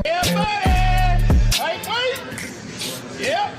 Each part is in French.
Yeah, buddy. Hey, wait. Yeah.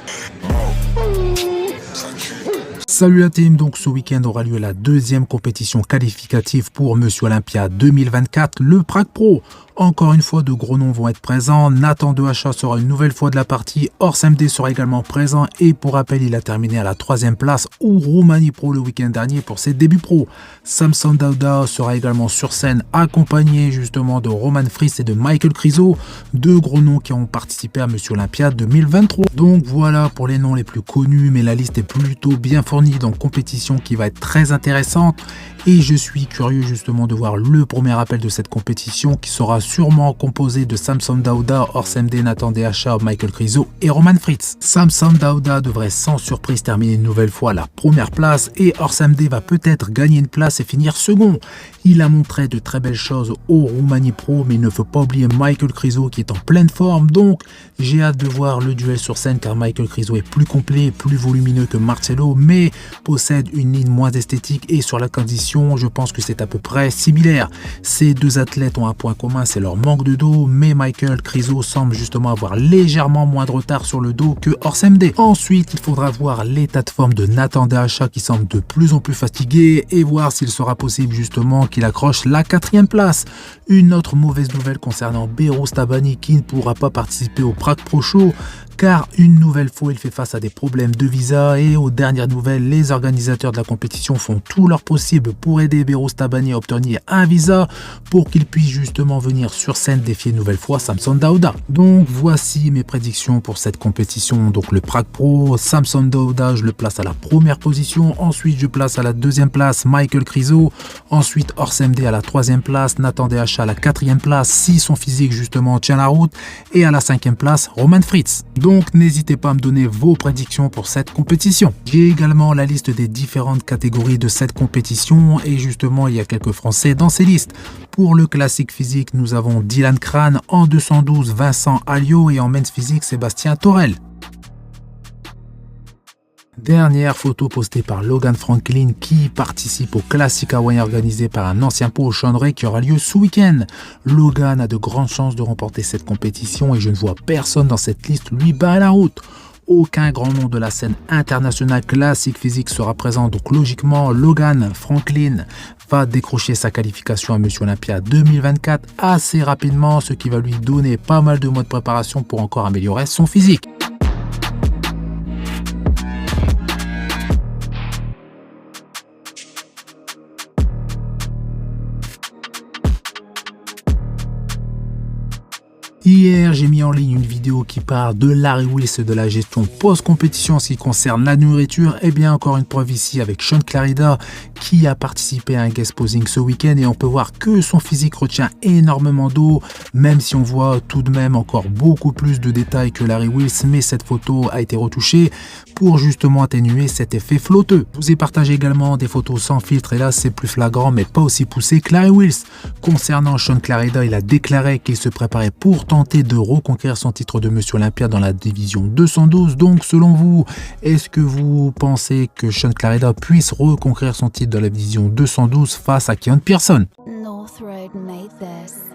Salut la team, donc ce week-end aura lieu la deuxième compétition qualificative pour Monsieur Olympia 2024, le Prague Pro. Encore une fois, de gros noms vont être présents. Nathan Dehacha sera une nouvelle fois de la partie. Horst MD sera également présent. Et pour rappel, il a terminé à la 3e place ou Roumanie Pro le week-end dernier pour ses débuts pro. Samson Dauda sera également sur scène, accompagné justement de Roman Fritz et de Michael Krizo, deux gros noms qui ont participé à Monsieur Olympia 2023. Donc voilà pour les noms les plus connus, mais la liste est plutôt bien fournie dans compétition qui va être très intéressante. Et je suis curieux justement de voir le premier appel de cette compétition qui sera sûrement composé de Samson Dauda, Horst MD, Nathan Dehacha, Michael Krizo et Roman Fritz. Samson Dauda devrait sans surprise terminer une nouvelle fois la première place et Horst MD va peut-être gagner une place et finir second. Il a montré de très belles choses au Roumanie Pro, mais il ne faut pas oublier Michael Krizo qui est en pleine forme, donc j'ai hâte de voir le duel sur scène car Michael Krizo est plus complet, plus volumineux que Marcelo, mais possède une ligne moins esthétique et sur la condition, je pense que c'est à peu près similaire. Ces deux athlètes ont un point commun, c'est leur manque de dos, mais Michael Krizo semble justement avoir légèrement moins de retard sur le dos que Horst MD. Ensuite, il faudra voir l'état de forme de Nathan Dehacha qui semble de plus en plus fatigué et voir s'il sera possible justement qu'il accroche la 4e place. Une autre mauvaise nouvelle concernant Behrooz Tabani qui ne pourra pas participer au Prague Pro Show car une nouvelle fois il fait face à des problèmes de visa et aux dernières nouvelles, les organisateurs de la compétition font tout leur possible pour aider Behrooz Tabani à obtenir un visa pour qu'il puisse justement venir sur scène défier une nouvelle fois Samson Dauda. Donc voici mes prédictions pour cette compétition, donc le Prague Pro. Samson Dauda, je le place à la première position, ensuite je place à la 2e place Michael Krizo, ensuite Horst MD à la 3e place, Nathan Dehacha à la 4e place si son physique justement tient la route, et à la 5e place Roman Fritz. Donc n'hésitez pas à me donner vos prédictions pour cette compétition. J'ai également la liste des différentes catégories de cette compétition et justement il y a quelques Français dans ces listes. Pour le classique physique, nous avons Dylan Crane, en 212 Vincent Alliot et en men's physique Sébastien Torel. Dernière photo postée par Logan Franklin qui participe au classique hawaïen organisé par un ancien pro au Chandray qui aura lieu ce week-end. Logan a de grandes chances de remporter cette compétition et je ne vois personne dans cette liste lui battre la route. Aucun grand nom de la scène internationale classique physique sera présent, donc logiquement Logan Franklin va décrocher sa qualification à Monsieur Olympia 2024 assez rapidement, ce qui va lui donner pas mal de mois de préparation pour encore améliorer son physique. Hier, j'ai mis en ligne une vidéo qui parle de Larry Wheels et de la gestion post-compétition en ce qui concerne la nourriture. Et bien encore une preuve ici avec Sean Clarida qui a participé à un guest posing ce week-end et on peut voir que son physique retient énormément d'eau, même si on voit tout de même encore beaucoup plus de détails que Larry Wheels, mais cette photo a été retouchée pour justement atténuer cet effet flotteux. Je vous ai partagé également des photos sans filtre et là c'est plus flagrant mais pas aussi poussé que Larry Wheels. Concernant Sean Clarida, il a déclaré qu'il se préparait pour tenter de reconquérir son titre de Monsieur Olympia dans la division 212. Donc selon vous, est-ce que vous pensez que Sean Clarida puisse reconquérir son titre dans la division 212 face à Keon Pearson? North Road made this.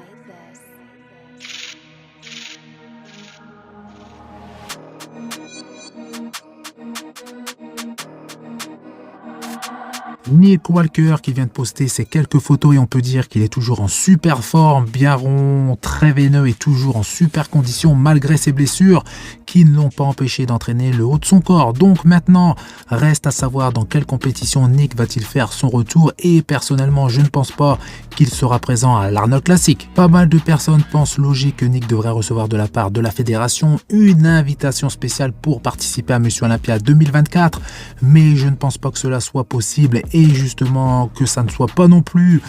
Nick Walker qui vient de poster ces quelques photos et on peut dire qu'il est toujours en super forme, bien rond, très veineux et toujours en super condition malgré ses blessures qui ne l'ont pas empêché d'entraîner le haut de son corps. Donc maintenant, reste à savoir dans quelle compétition Nick va-t-il faire son retour et personnellement je ne pense pas qu'il sera présent à l'Arnold Classic. Pas mal de personnes pensent logique que Nick devrait recevoir de la part de la fédération une invitation spéciale pour participer à Monsieur Olympia 2024, mais je ne pense pas que cela soit possible et justement que ça ne soit pas non plus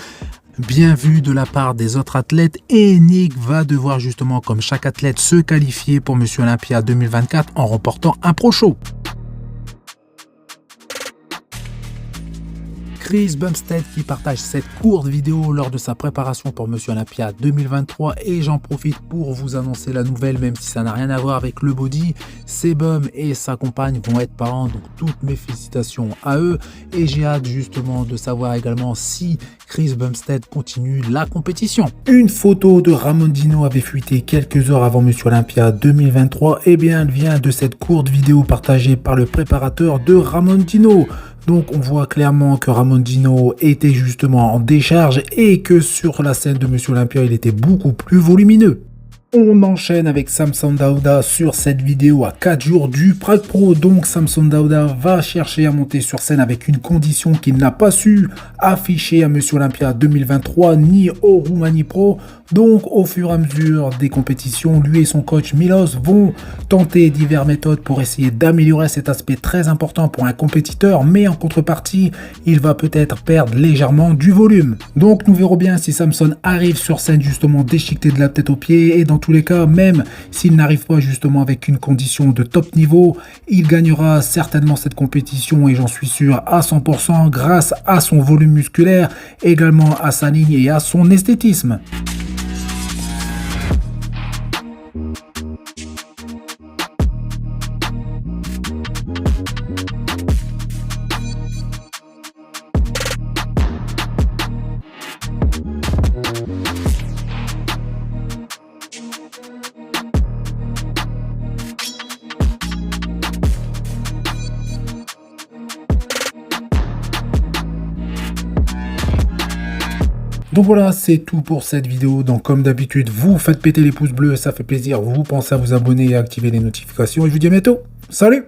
bien vu de la part des autres athlètes et Nick va devoir justement comme chaque athlète se qualifier pour Monsieur Olympia 2024 en remportant un pro show. Chris Bumstead qui partage cette courte vidéo lors de sa préparation pour Monsieur Olympia 2023 et j'en profite pour vous annoncer la nouvelle même si ça n'a rien à voir avec le body. Sebum et sa compagne vont être parents, donc toutes mes félicitations à eux et j'ai hâte justement de savoir également si Chris Bumstead continue la compétition. Une photo de Ramondino avait fuité quelques heures avant Monsieur Olympia 2023 et bien elle vient de cette courte vidéo partagée par le préparateur de Ramondino. Donc on voit clairement que Ramondino était justement en décharge et que sur la scène de Monsieur Olympia il était beaucoup plus volumineux. On enchaîne avec Samson Dauda sur cette vidéo à 4 jours du Prague Pro. Donc Samson Dauda va chercher à monter sur scène avec une condition qu'il n'a pas su afficher à Monsieur Olympia 2023 ni au Roumanie Pro. Donc au fur et à mesure des compétitions, lui et son coach Milos vont tenter diverses méthodes pour essayer d'améliorer cet aspect très important pour un compétiteur. Mais en contrepartie, il va peut-être perdre légèrement du volume. Donc nous verrons bien si Samson arrive sur scène justement déchiqueté de la tête aux pieds et dans tous les cas, même s'il n'arrive pas justement avec une condition de top niveau, il gagnera certainement cette compétition et j'en suis sûr à 100% grâce à son volume musculaire, également à sa ligne et à son esthétisme. Donc voilà, c'est tout pour cette vidéo. Donc comme d'habitude, vous faites péter les pouces bleus, ça fait plaisir. Vous pensez à vous abonner et à activer les notifications. Et je vous dis à bientôt. Salut!